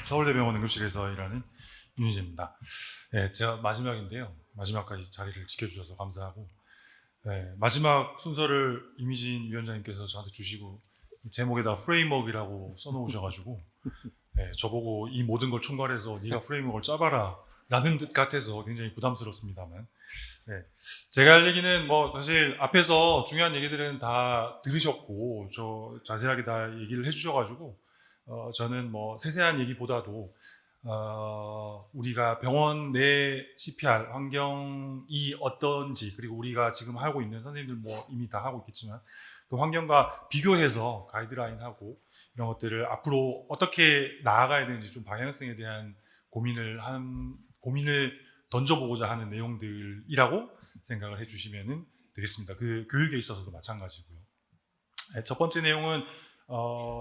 서울대병원 응급실에서 일하는 윤희재입니다. 네, 제가 마지막인데요. 마지막까지 자리를 지켜주셔서 감사하고, 네, 마지막 순서를 이미진 위원장님께서 저한테 주시고 제목에다 프레임워크라고 써놓으셔가지고, 네, 저보고 이 모든 걸 총괄해서 네가 프레임워크를 짜봐라 라는 듯 같아서 굉장히 부담스럽습니다만, 네, 제가 할 얘기는 뭐 사실 앞에서 중요한 얘기들은 다 들으셨고 저 자세하게 다 얘기를 해주셔가지고 저는 뭐 세세한 얘기보다도 우리가 병원 내 CPR 환경이 어떤지, 그리고 우리가 지금 하고 있는 선생님들 뭐 이미 다 하고 있겠지만 그 환경과 비교해서 가이드라인하고 이런 것들을 앞으로 어떻게 나아가야 되는지 좀 방향성에 대한 고민을 던져보고자 하는 내용들이라고 생각을 해주시면 되겠습니다. 그 교육에 있어서도 마찬가지고요. 네, 첫 번째 내용은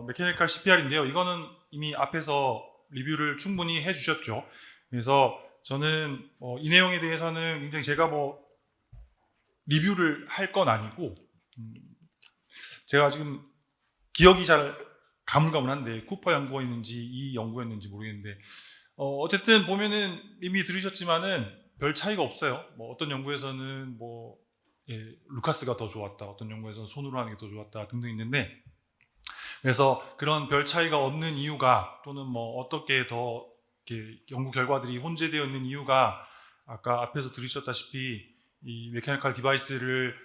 메케니컬 CPR인데요. 이거는 이미 앞에서 리뷰를 충분히 해주셨죠. 그래서 저는 이 내용에 대해서는 굉장히 제가 뭐 리뷰를 할 건 아니고, 제가 지금 기억이 잘 가물가물한데 쿠퍼 연구원인지 이 연구였는지 모르겠는데 어쨌든 보면은 이미 들으셨지만은 별 차이가 없어요. 뭐 어떤 연구에서는 뭐 루카스가 더 좋았다, 어떤 연구에서는 손으로 하는 게 더 좋았다 등등 있는데, 그래서 그런 별 차이가 없는 이유가, 또는 뭐 어떻게 더 이렇게 연구 결과들이 혼재되어 있는 이유가, 아까 앞에서 들으셨다시피 이 메케니컬 디바이스를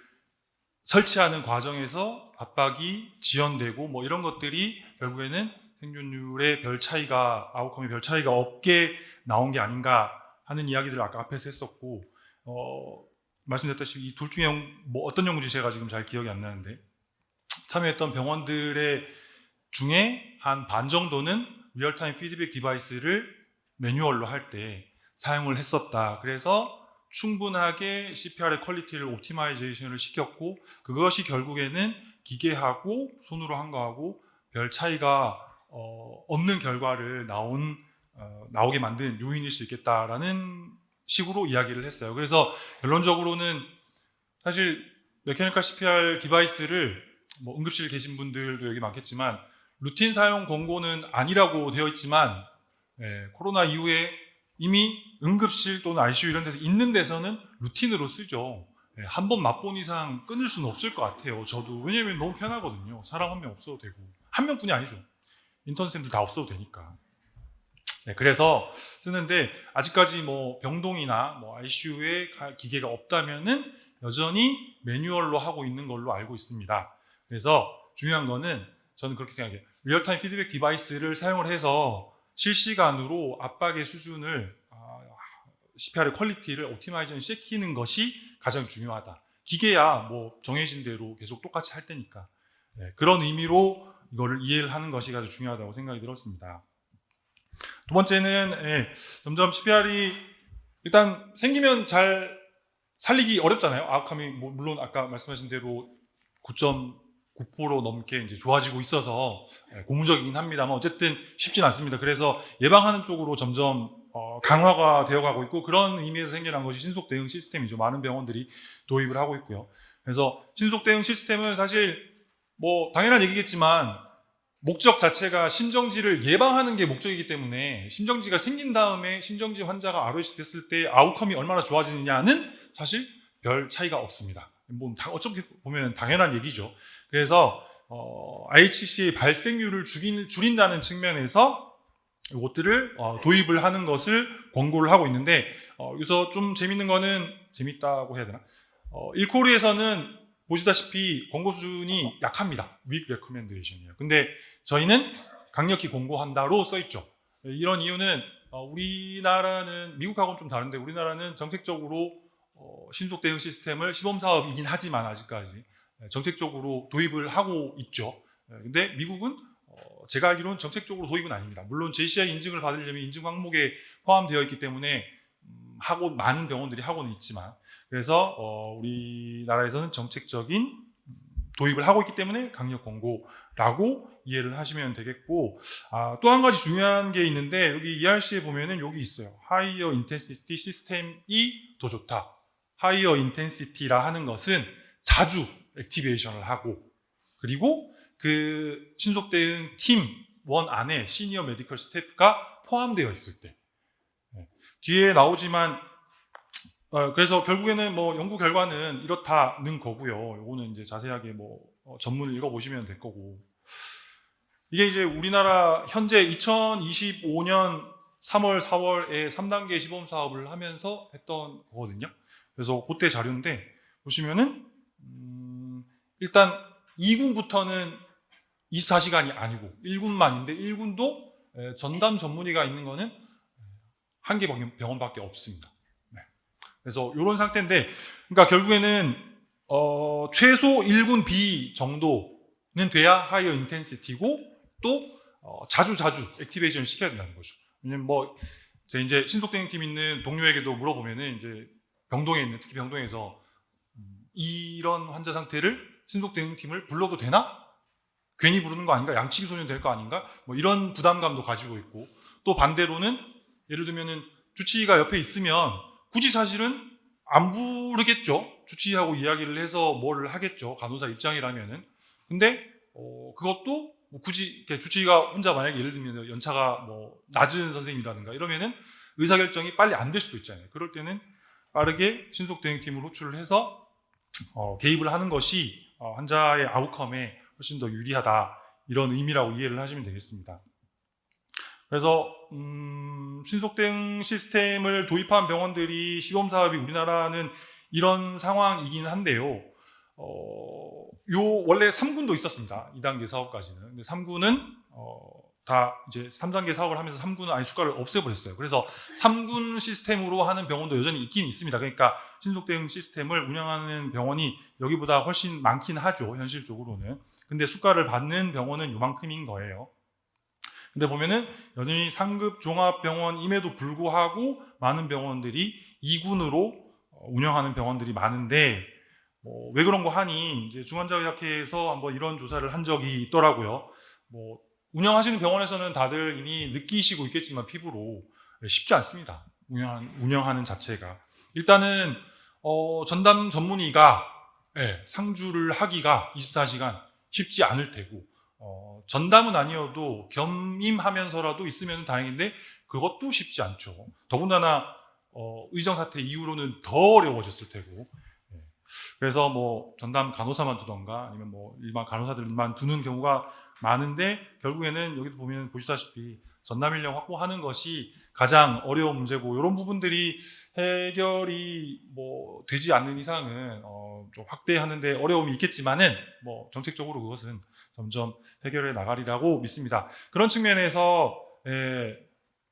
설치하는 과정에서 압박이 지연되고 뭐 이런 것들이 결국에는 생존율의 별 차이가, 아웃컴의 별 차이가 없게 나온 게 아닌가 하는 이야기들을 아까 앞에서 했었고, 말씀드렸다시피 이 둘 중에 뭐 어떤 연구인지 제가 지금 잘 기억이 안 나는데, 참여했던 병원들의 중에 한 반 정도는 리얼타임 피드백 디바이스를 매뉴얼로 할 때 사용을 했었다. 그래서 충분하게 CPR의 퀄리티를 옵티마이제이션을 시켰고, 그것이 결국에는 기계하고 손으로 한 거하고 별 차이가 없는 결과를 나오게 만든 요인일 수 있겠다라는 식으로 이야기를 했어요. 그래서 결론적으로는 사실 메케니컬 CPR 디바이스를 뭐 응급실 계신 분들도 여기 많겠지만 루틴 사용 권고는 아니라고 되어 있지만, 코로나 이후에 이미 응급실 또는 ICU 이런 데서 있는 데서는 루틴으로 쓰죠. 한 번 맛본 이상 끊을 수는 없을 것 같아요. 저도. 왜냐면 너무 편하거든요. 사람 한 명 없어도 되고, 한 명뿐이 아니죠. 인턴생들 다 없어도 되니까. 그래서 쓰는데, 아직까지 뭐 병동이나 뭐 ICU에 기계가 없다면은 여전히 매뉴얼로 하고 있는 걸로 알고 있습니다. 그래서 중요한 거는 저는 그렇게 생각해요. 리얼타임 피드백 디바이스를 사용을 해서 실시간으로 압박의 수준을, CPR의 퀄리티를 옵티마이제이션 시키는 것이 가장 중요하다. 기계야 뭐 정해진 대로 계속 똑같이 할 테니까. 그런 의미로 이거를 이해를 하는 것이 가장 중요하다고 생각이 들었습니다. 두 번째는 점점 CPR이 일단 생기면 잘 살리기 어렵잖아요. 아웃컴이 뭐 물론 아까 말씀하신 대로 9.9% 넘게 이제 좋아지고 있어서 고무적이긴 합니다만 어쨌든 쉽진 않습니다. 그래서 예방하는 쪽으로 점점 강화가 되어가고 있고, 그런 의미에서 생겨난 것이 신속 대응 시스템이죠. 많은 병원들이 도입을 하고 있고요. 그래서 신속 대응 시스템은 사실 뭐 당연한 얘기겠지만 목적 자체가 심정지를 예방하는 게 목적이기 때문에, 심정지가 생긴 다음에 심정지 환자가 ROC 됐을 때 아웃컴이 얼마나 좋아지느냐는 사실 별 차이가 없습니다. 뭐 어떻게 보면 당연한 얘기죠. 그래서 IHC의 발생률을 줄인다는 측면에서 이것들을 도입을 하는 것을 권고를 하고 있는데, 여기서 좀 재밌는 거는, 재밌다고 해야 되나? 1코르에서는 보시다시피 권고 수준이 약합니다. weak recommendation이에요. 근데 저희는 강력히 권고한다로 써있죠. 이런 이유는 우리나라는 미국하고는 좀 다른데, 우리나라는 정책적으로 신속 대응 시스템을 시범사업이긴 하지만 아직까지 정책적으로 도입을 하고 있죠. 근데 미국은 제가 알기로는 정책적으로 도입은 아닙니다. 물론 JCI 인증을 받으려면 인증 항목에 포함되어 있기 때문에 많은 병원들이 하고는 있지만, 그래서 우리나라에서는 정책적인 도입을 하고 있기 때문에 강력 권고라고 이해를 하시면 되겠고, 또 한 가지 중요한 게 있는데, 여기 ERC에 보면은 여기 있어요. Higher Intensity 시스템이 더 좋다. Higher Intensity라 하는 것은 자주 액티베이션을 하고, 그리고 그 신속 대응 팀 원 안에 시니어 메디컬 스태프가 포함되어 있을 때. 뒤에 나오지만 그래서 결국에는 뭐 연구 결과는 이렇다는 거고요. 요거는 이제 자세하게 뭐 전문을 읽어보시면 될 거고. 이게 이제 우리나라 현재 2025년 3월, 4월에 3단계 시범 사업을 하면서 했던 거거든요. 그래서 그때 자료인데 보시면은 일단 2군부터는 24시간이 아니고 1군만인데 1군도 전담 전문의가 있는 거는 한 개 병원밖에 없습니다. 네. 그래서 이런 상태인데, 그러니까 결국에는 최소 1군 B 정도는 돼야 하이어 인텐시티고 또 자주 액티베이션을 시켜야 된다는 거죠. 왜냐면 뭐 제 이제 신속대응팀 있는 동료에게도 물어보면은 이제 병동에 있는, 특히 병동에서 이런 환자 상태를 신속대응팀을 불러도 되나? 괜히 부르는 거 아닌가? 양치기 소년 될 거 아닌가? 뭐 이런 부담감도 가지고 있고, 또 반대로는 예를 들면은 주치의가 옆에 있으면 굳이 사실은 안 부르겠죠. 주치의하고 이야기를 해서 뭘 하겠죠. 간호사 입장이라면은. 근데 그것도 뭐 굳이 주치의가 혼자 만약에 예를 들면 연차가 뭐 낮은 선생님이라든가 이러면은 의사결정이 빨리 안 될 수도 있잖아요. 그럴 때는 빠르게 신속대응팀을 호출을 해서 개입을 하는 것이 환자의 아웃컴에 훨씬 더 유리하다, 이런 의미라고 이해를 하시면 되겠습니다. 그래서 신속대응 시스템을 도입한 병원들이 시범사업이 우리나라는 이런 상황이긴 한데요. 원래 3군도 있었습니다. 2단계 사업까지는. 근데 3군은 다 이제 3단계 사업을 하면서 3군은 아예 수가를 없애버렸어요. 그래서 3군 시스템으로 하는 병원도 여전히 있긴 있습니다. 그러니까 신속대응 시스템을 운영하는 병원이 여기보다 훨씬 많긴 하죠, 현실적으로는. 근데 수가를 받는 병원은 요만큼인 거예요. 근데 보면은 여전히 상급 종합병원임에도 불구하고 많은 병원들이 2군으로 운영하는 병원들이 많은데, 왜 그런 거 하니 이제 중환자의학회에서 한번 이런 조사를 한 적이 있더라고요. 운영하시는 병원에서는 다들 이미 느끼시고 있겠지만 피부로 쉽지 않습니다. 운영하는 자체가. 일단은 전담 전문의가 상주를 하기가 24시간 쉽지 않을 테고, 전담은 아니어도 겸임하면서라도 있으면 다행인데 그것도 쉽지 않죠. 더군다나 의정사태 이후로는 더 어려워졌을 테고. 그래서 뭐 전담 간호사만 두던가 아니면 뭐 일반 간호사들만 두는 경우가 많은데, 결국에는 여기도 보면 보시다시피 전담 인력 확보하는 것이 가장 어려운 문제고, 이런 부분들이 해결이 뭐 되지 않는 이상은 좀 확대하는데 어려움이 있겠지만은 뭐 정책적으로 그것은 점점 해결해 나가리라고 믿습니다. 그런 측면에서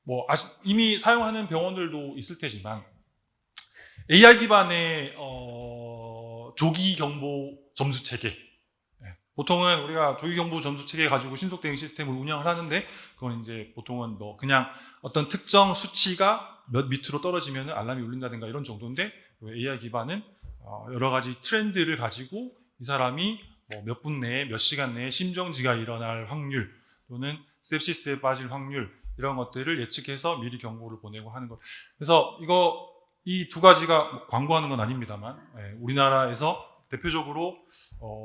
뭐 이미 사용하는 병원들도 있을 테지만 AI 기반의 조기 경보 점수 체계, 보통은 우리가 조기 경보 점수 체계 가지고 신속대응 시스템을 운영을 하는데, 그건 이제 보통은 뭐 그냥 어떤 특정 수치가 몇 밑으로 떨어지면 알람이 울린다든가 이런 정도인데, AI 기반은 여러 가지 트렌드를 가지고 이 사람이 뭐 몇 분 내에, 몇 시간 내에 심정지가 일어날 확률 또는 sepsis에 빠질 확률, 이런 것들을 예측해서 미리 경고를 보내고 하는 것. 그래서 이 두 가지가 광고하는 건 아닙니다만, 우리나라에서 대표적으로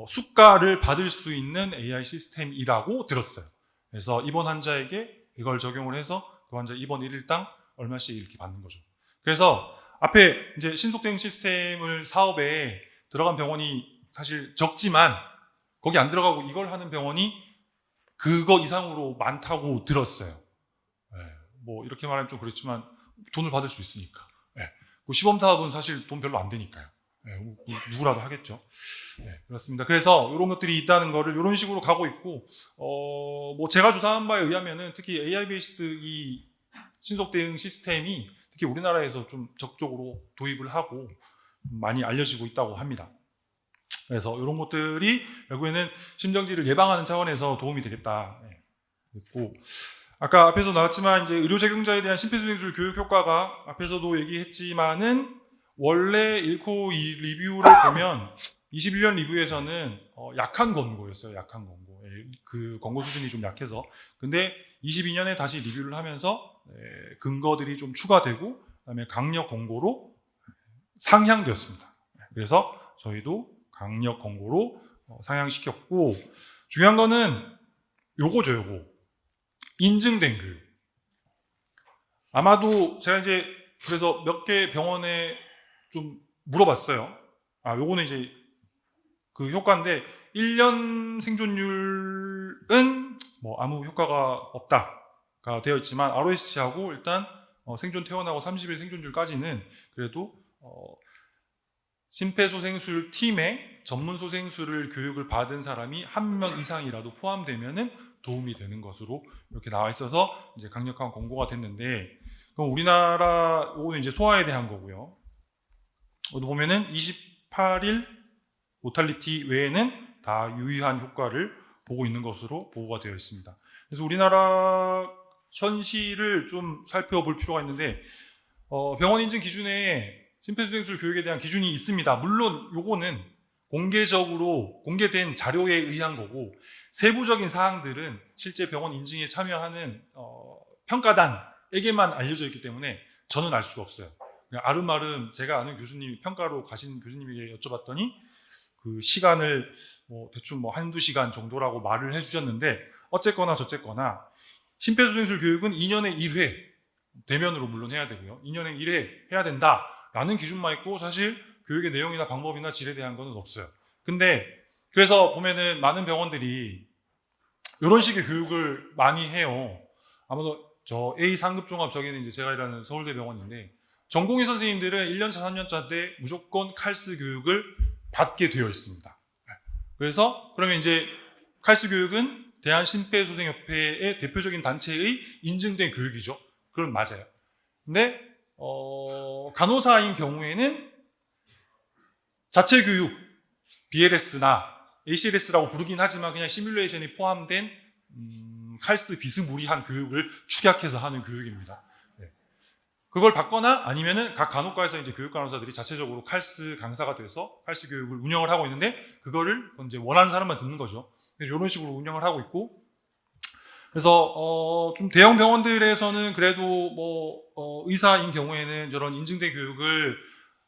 수가를 받을 수 있는 AI 시스템이라고 들었어요. 그래서 입원 환자에게 이걸 적용을 해서 그 환자 입원 1일당 얼마씩 이렇게 받는 거죠. 그래서 앞에 이제 신속대응 시스템을 사업에 들어간 병원이 사실 적지만, 거기 안 들어가고 이걸 하는 병원이 그거 이상으로 많다고 들었어요. 뭐 이렇게 말하면 좀 그렇지만 돈을 받을 수 있으니까. 시범 사업은 사실 돈 별로 안 되니까요. 누구라도 하겠죠. 그렇습니다. 그래서 이런 것들이 있다는 거를 이런 식으로 가고 있고, 뭐 제가 조사한 바에 의하면은 특히 AI 베이스드 이 신속 대응 시스템이 특히 우리나라에서 좀 적극적으로 도입을 하고 많이 알려지고 있다고 합니다. 그래서 이런 것들이 결국에는 심정지를 예방하는 차원에서 도움이 되겠다. 그랬고, 아까 앞에서 나왔지만 이제 의료 적용자에 대한 심폐소생술 교육 효과가 앞에서도 얘기했지만은, 원래 일코 이 리뷰를 보면 21년 리뷰에서는 약한 권고였어요. 약한 권고. 그 권고 수준이 좀 약해서. 근데 22년에 다시 리뷰를 하면서 근거들이 좀 추가되고, 그다음에 강력 권고로 상향되었습니다. 그래서 저희도 강력 권고로 상향시켰고, 중요한 거는 요거죠, 요거. 인증된 교육. 아마도 제가 이제 그래서 몇 개 병원에 좀 물어봤어요. 요거는 이제 그 효과인데 1년 생존율은 뭐 아무 효과가 없다가 되어 있지만 ROSC하고 일단 생존 퇴원하고 30일 생존율까지는 그래도 심폐소생술 팀에 전문소생술을 교육을 받은 사람이 1명 이상이라도 포함되면은 도움이 되는 것으로 이렇게 나와 있어서 이제 강력한 권고가 됐는데, 그럼 우리나라 요거는 이제 소아에 대한 거고요. 여기 보면은 28일 모탈리티 외에는 다 유의한 효과를 보고 있는 것으로 보고가 되어 있습니다. 그래서 우리나라 현실을 좀 살펴볼 필요가 있는데, 병원 인증 기준에 심폐소생술 교육에 대한 기준이 있습니다. 물론 요거는 공개적으로 공개된 자료에 의한 거고, 세부적인 사항들은 실제 병원 인증에 참여하는 평가단에게만 알려져 있기 때문에 저는 알 수가 없어요. 그냥 아름아름 제가 아는 교수님, 평가로 가신 교수님에게 여쭤봤더니 그 시간을 대충 한두 시간 정도라고 말을 해주셨는데, 어쨌거나 저쨌거나 심폐소생술 교육은 2년에 1회, 대면으로 물론 해야 되고요. 2년에 1회 해야 된다라는 기준만 있고, 사실 교육의 내용이나 방법이나 질에 대한 거는 없어요. 근데 그래서 보면은 많은 병원들이 이런 식의 교육을 많이 해요. 아마도 저 A 상급 종합, 저기는 이제 제가 일하는 서울대 병원인데, 전공의 선생님들은 1년차, 3년차 때 무조건 칼스 교육을 받게 되어 있습니다. 그래서 그러면 이제 칼스 교육은 대한심폐소생협회의 대표적인 단체의 인증된 교육이죠. 그건 맞아요. 근데 간호사인 경우에는 자체 교육, BLS나 ACLS라고 부르긴 하지만 그냥 시뮬레이션이 포함된 칼스 비스무리한 교육을 축약해서 하는 교육입니다. 네. 그걸 받거나 아니면은 각 간호과에서 이제 교육 간호사들이 자체적으로 칼스 강사가 돼서 칼스 교육을 운영을 하고 있는데, 그거를 이제 원하는 사람만 듣는 거죠. 이런 식으로 운영을 하고 있고, 그래서 좀 대형 병원들에서는 그래도 의사인 경우에는 저런 인증된 교육을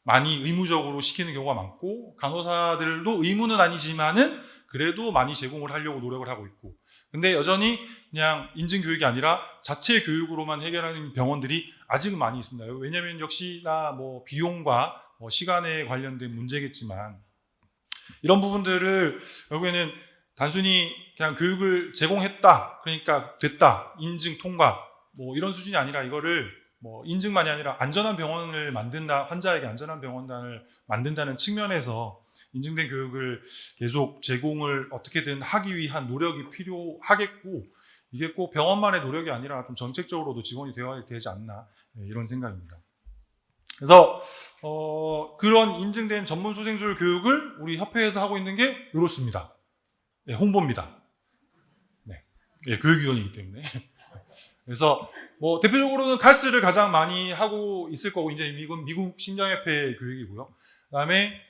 많이 의무적으로 시키는 경우가 많고, 간호사들도 의무는 아니지만은 그래도 많이 제공을 하려고 노력을 하고 있고, 근데 여전히 그냥 인증 교육이 아니라 자체 교육으로만 해결하는 병원들이 아직은 많이 있습니다. 왜냐하면 역시나 비용과 시간에 관련된 문제겠지만, 이런 부분들을 결국에는 단순히 그냥 교육을 제공했다, 그러니까 됐다, 인증 통과 이런 수준이 아니라, 이거를 인증만이 아니라 안전한 병원을 만든다, 환자에게 안전한 병원단을 만든다는 측면에서 인증된 교육을 계속 제공을 어떻게든 하기 위한 노력이 필요하겠고, 이게 꼭 병원만의 노력이 아니라 좀 정책적으로도 지원이 되어야 되지 않나, 이런 생각입니다. 그래서 그런 인증된 전문소생술 교육을 우리 협회에서 하고 있는 게 이렇습니다. 네, 홍보입니다. 네, 교육위원이기 때문에. 그래서 대표적으로는 칼스를 가장 많이 하고 있을 거고, 이제 미국 심장협회 교육이고요. 그다음에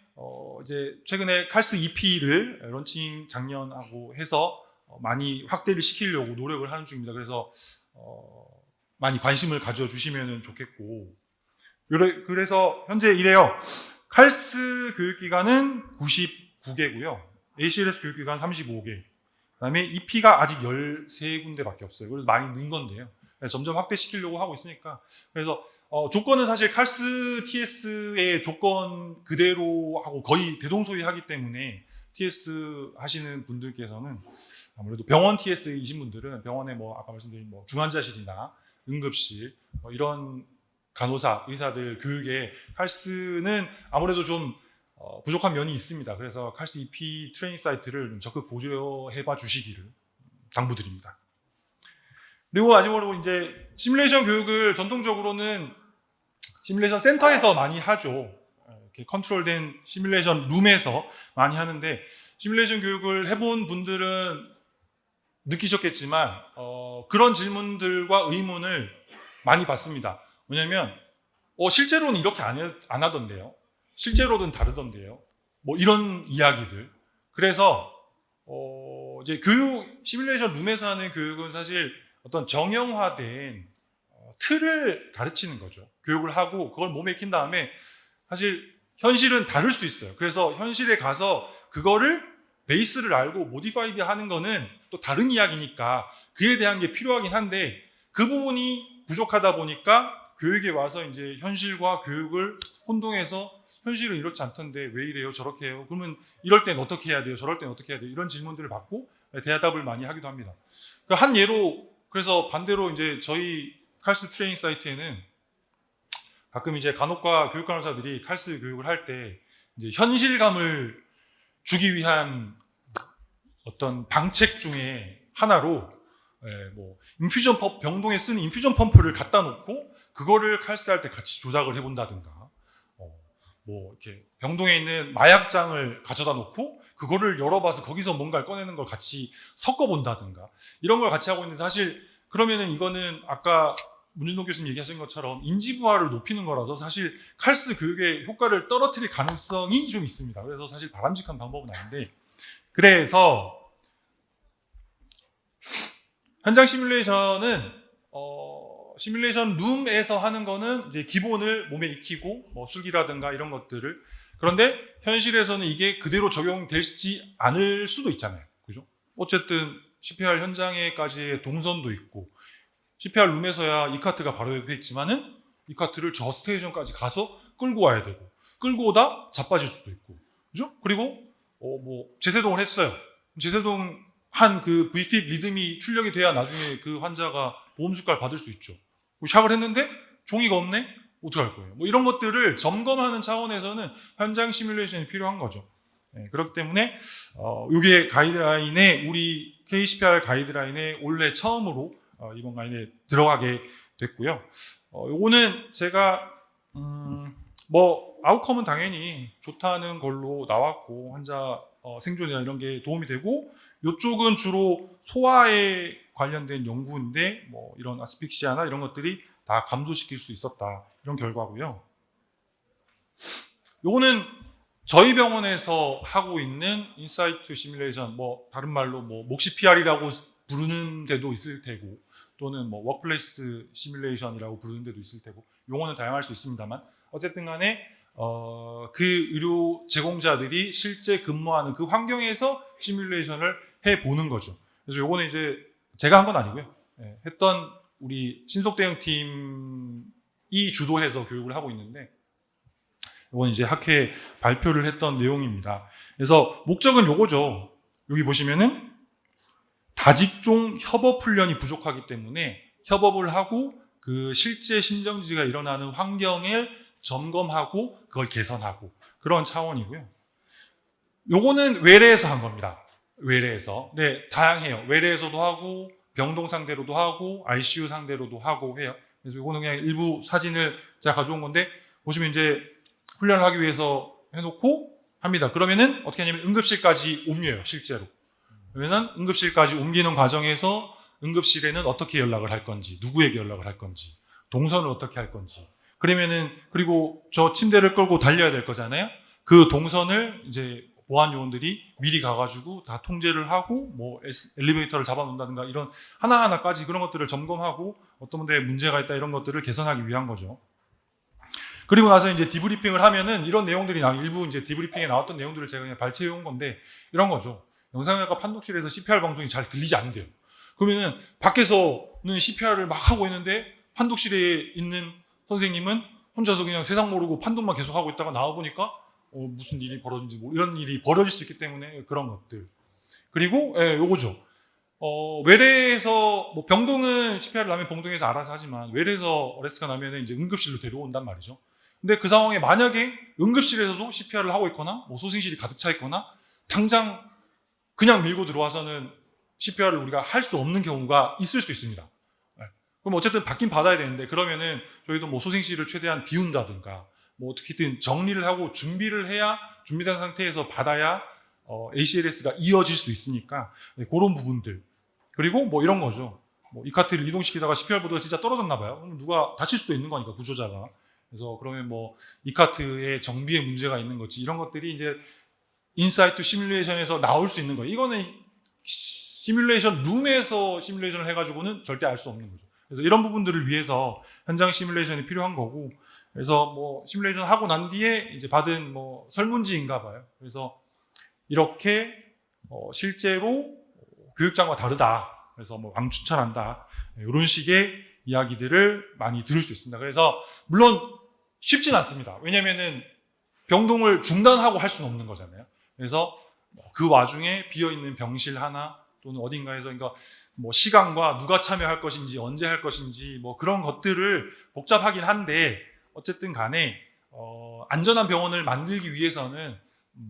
이제 최근에 칼스 EP를 런칭 작년하고 해서 많이 확대를 시키려고 노력을 하는 중입니다. 그래서 많이 관심을 가져주시면 좋겠고, 그래서 현재 이래요. 칼스 교육기관은 99개고요. ACLS 교육기관 35개. 그다음에 EP가 아직 13군데밖에 없어요. 그래서 많이 는 건데요. 점점 확대시키려고 하고 있으니까. 그래서 조건은 사실 칼스 TS의 조건 그대로 하고 거의 대동소이하기 때문에, TS 하시는 분들께서는 아무래도 병원 TS이신 분들은 병원에 아까 말씀드린 중환자실이나 응급실 이런 간호사, 의사들 교육에 칼스는 아무래도 좀 부족한 면이 있습니다. 그래서 칼스 EP 트레이닝 사이트를 좀 적극 보조해봐 주시기를 당부드립니다. 그리고 마지막으로 이제 시뮬레이션 교육을 전통적으로는 시뮬레이션 센터에서 많이 하죠. 이렇게 컨트롤된 시뮬레이션 룸에서 많이 하는데, 시뮬레이션 교육을 해본 분들은 느끼셨겠지만 그런 질문들과 의문을 많이 받습니다. 왜냐하면 실제로는 이렇게 안 하던데요. 실제로는 다르던데요. 이런 이야기들. 그래서 이제 시뮬레이션 룸에서 하는 교육은 사실 어떤 정형화된 틀을 가르치는 거죠. 교육을 하고 그걸 몸에 익힌 다음에 사실 현실은 다를 수 있어요. 그래서 현실에 가서 그거를 베이스를 알고 모디파이드 하는 거는 또 다른 이야기니까 그에 대한 게 필요하긴 한데, 그 부분이 부족하다 보니까 교육에 와서 이제 현실과 교육을 혼동해서 현실은 이렇지 않던데 왜 이래요? 저렇게 해요? 그러면 이럴 땐 어떻게 해야 돼요? 저럴 땐 어떻게 해야 돼요? 이런 질문들을 받고 대답을 많이 하기도 합니다. 한 예로, 그래서 반대로 이제 저희 칼스 트레이닝 사이트에는 가끔 이제 간호과 교육 간호사들이 칼스 교육을 할 때 이제 현실감을 주기 위한 어떤 방책 중에 하나로 뭐 인퓨전 펌프, 병동에 쓰는 인퓨전 펌프를 갖다 놓고 그거를 칼스 할 때 같이 조작을 해본다든가, 뭐 이렇게 병동에 있는 마약장을 가져다 놓고 그거를 열어봐서 거기서 뭔가를 꺼내는 걸 같이 섞어본다든가, 이런 걸 같이 하고 있는데, 사실 그러면은 이거는 아까 문준동 교수님 얘기하신 것처럼 인지부활을 높이는 거라서 사실 칼스 교육의 효과를 떨어뜨릴 가능성이 좀 있습니다. 그래서 사실 바람직한 방법은 아닌데, 그래서 현장 시뮬레이션은 시뮬레이션 룸에서 하는 거는 이제 기본을 몸에 익히고 뭐 술기라든가 이런 것들을, 그런데 현실에서는 이게 그대로 적용되지 않을 수도 있잖아요. 그죠? 어쨌든 CPR 현장에까지의 동선도 있고, CPR 룸에서야 이 카트가 바로 옆에 있지만은 이 카트를 저 스테이션까지 가서 끌고 와야 되고, 끌고 오다 자빠질 수도 있고, 그죠? 그리고 뭐 제세동을 했어요. 제세동 한 그 Vfib 리듬이 출력이 돼야 나중에 그 환자가 보험 수가를 받을 수 있죠. 샥을 했는데 종이가 없네? 어떡할 거예요? 뭐 이런 것들을 점검하는 차원에서는 현장 시뮬레이션이 필요한 거죠. 그렇기 때문에 이게 가이드라인에, 우리 KCPR 가이드라인에 올해 처음으로 이번 가이드에 들어가게 됐고요. 요거는 제가 뭐 아웃컴은 당연히 좋다는 걸로 나왔고, 환자 생존이나 이런 게 도움이 되고, 이쪽은 주로 소화에 관련된 연구인데 뭐 이런 아스픽시아나 이런 것들이 다 감소시킬 수 있었다, 이런 결과고요. 요거는 저희 병원에서 하고 있는 인사이트 시뮬레이션, 뭐 다른 말로 뭐 목-CPR이라고 부르는 데도 있을 테고, 또는 뭐 워크플레이스 시뮬레이션이라고 부르는 데도 있을 테고, 용어는 다양할 수 있습니다만, 어쨌든 간에 그 의료 제공자들이 실제 근무하는 그 환경에서 시뮬레이션을 해보는 거죠. 그래서 요거는 이제 제가 한 건 아니고요. 했던 우리 신속대응팀이 주도해서 교육을 하고 있는데, 이건 이제 학회에 발표를 했던 내용입니다. 그래서 목적은 요거죠. 여기 보시면은 다직종 협업 훈련이 부족하기 때문에 협업을 하고 그 실제 신정지가 일어나는 환경을 점검하고 그걸 개선하고, 그런 차원이고요. 요거는 외래에서 한 겁니다. 외래에서. 네, 다양해요. 외래에서도 하고 병동 상대로도 하고 ICU 상대로도 하고 해요. 그래서 요거는 그냥 일부 사진을 제가 가져온 건데, 보시면 이제 훈련을 하기 위해서 해놓고 합니다. 그러면은 어떻게 하냐면 응급실까지 옮겨요, 실제로. 그러면은 응급실까지 옮기는 과정에서 응급실에는 어떻게 연락을 할 건지, 누구에게 연락을 할 건지, 동선을 어떻게 할 건지, 그러면은, 그리고 저 침대를 끌고 달려야 될 거잖아요. 그 동선을 이제 보안 요원들이 미리 가가지고 다 통제를 하고, 뭐 엘리베이터를 잡아놓는다든가 이런 하나하나까지 그런 것들을 점검하고 어떤 데 문제가 있다 이런 것들을 개선하기 위한 거죠. 그리고 나서 이제 디브리핑을 하면은 이런 내용들이 일부 이제 디브리핑에 나왔던 내용들을 제가 그냥 발췌해 온 건데, 이런 거죠. 영상의학과 판독실에서 CPR 방송이 잘 들리지 않는데요. 그러면은 밖에서는 CPR을 막 하고 있는데 판독실에 있는 선생님은 혼자서 그냥 세상 모르고 판독만 계속 하고 있다가 나와보니까 무슨 일이 벌어진지 이런 일이 벌어질 수 있기 때문에 그런 것들. 그리고 요거죠. 외래에서 뭐 병동은 CPR을 나면 병동에서 알아서 하지만, 외래에서 어레스가 나면 이제 응급실로 데려온단 말이죠. 근데 그 상황에 만약에 응급실에서도 CPR을 하고 있거나 뭐 소생실이 가득 차 있거나 당장 그냥 밀고 들어와서는 CPR을 우리가 할 수 없는 경우가 있을 수 있습니다. 그럼 어쨌든 받긴 받아야 되는데, 그러면은 저희도 뭐 소생실을 최대한 비운다든가 뭐 어떻게든 정리를 하고 준비를 해야, 준비된 상태에서 받아야 ACLS가 이어질 수 있으니까, 그런 부분들. 그리고 뭐 이런 거죠. 뭐 이 카트를 이동시키다가 CPR 보드가 진짜 떨어졌나 봐요. 그럼 누가 다칠 수도 있는 거니까, 구조자가. 그래서 그러면 뭐 이 카트의 정비에 문제가 있는 거지, 이런 것들이 이제 인사이트 시뮬레이션에서 나올 수 있는 거예요. 이거는 시뮬레이션 룸에서 시뮬레이션을 해가지고는 절대 알 수 없는 거죠. 그래서 이런 부분들을 위해서 현장 시뮬레이션이 필요한 거고, 그래서 뭐 시뮬레이션 하고 난 뒤에 이제 받은 뭐 설문지인가 봐요. 그래서 이렇게 실제로 교육장과 다르다, 그래서 뭐 강추천한다, 이런 식의 이야기들을 많이 들을 수 있습니다. 그래서 물론 쉽진 않습니다. 왜냐면은 병동을 중단하고 할 수는 없는 거잖아요. 그래서 그 와중에 비어있는 병실 하나 또는 어딘가에서 그러니까 뭐 시간과 누가 참여할 것인지 언제 할 것인지 뭐 그런 것들을 복잡하긴 한데 어쨌든 간에 안전한 병원을 만들기 위해서는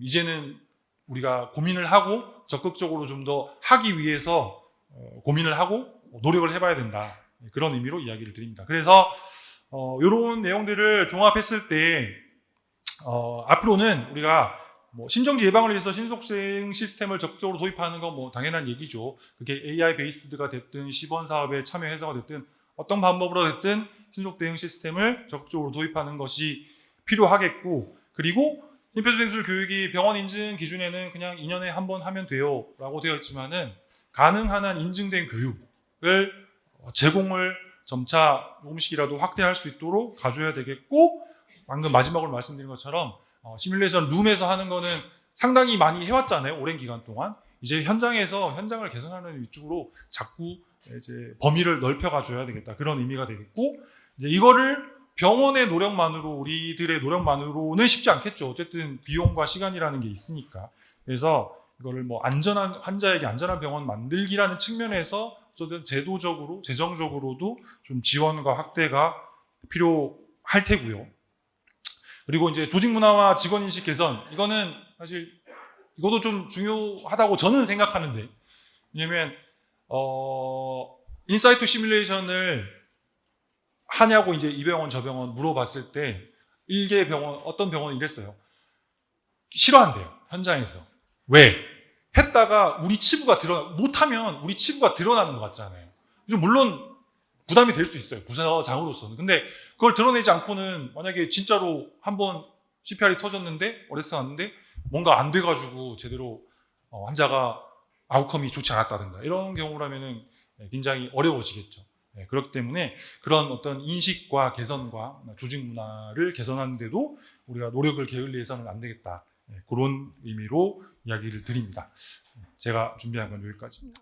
이제는 우리가 고민을 하고 적극적으로 좀 더 하기 위해서 고민을 하고 노력을 해봐야 된다. 그런 의미로 이야기를 드립니다. 그래서 이런 내용들을 종합했을 때 앞으로는 우리가 뭐 심정지 예방을 위해서 신속대응 시스템을 적극적으로 도입하는 건 뭐 당연한 얘기죠. 그게 AI 베이스드가 됐든 시범 사업에 참여해서가 됐든 어떤 방법으로 됐든 신속대응 시스템을 적극적으로 도입하는 것이 필요하겠고, 그리고 심폐소생술 교육이 병원 인증 기준에는 그냥 2년에 한 번 하면 돼요 라고 되어 있지만은 가능한 한 인증된 교육을 제공을 점차 조금씩이라도 확대할 수 있도록 가져야 되겠고, 방금 마지막으로 말씀드린 것처럼 시뮬레이션 룸에서 하는 거는 상당히 많이 해왔잖아요. 오랜 기간 동안. 이제 현장에서 현장을 개선하는 위주로 자꾸 이제 범위를 넓혀가줘야 되겠다. 그런 의미가 되겠고, 이제 이거를 병원의 노력만으로, 우리들의 노력만으로는 쉽지 않겠죠. 어쨌든 비용과 시간이라는 게 있으니까. 그래서 이거를 뭐 안전한, 환자에게 안전한 병원 만들기라는 측면에서 어쨌든 제도적으로, 재정적으로도 좀 지원과 확대가 필요할 테고요. 그리고 이제 조직 문화와 직원 인식 개선, 이거는 사실 이것도 좀 중요하다고 저는 생각하는데, 왜냐면 인사이트 시뮬레이션을 하냐고 이제 이 병원 저 병원 물어봤을 때 일개 병원, 어떤 병원은 이랬어요. 싫어한대요, 현장에서. 왜? 했다가 우리 치부가 못하면 우리 치부가 드러나는 것 같잖아요. 물론 부담이 될 수 있어요, 부사장으로서는. 근데 그걸 드러내지 않고는 만약에 진짜로 한번 CPR이 터졌는데 어레스트 났는데 뭔가 안 돼가지고 제대로 환자가 아웃컴이 좋지 않았다든가 이런 경우라면은 굉장히 어려워지겠죠. 그렇기 때문에 그런 어떤 인식과 개선과 조직 문화를 개선하는데도 우리가 노력을 게을리해서는 안 되겠다. 그런 의미로 이야기를 드립니다. 제가 준비한 건 여기까지입니다.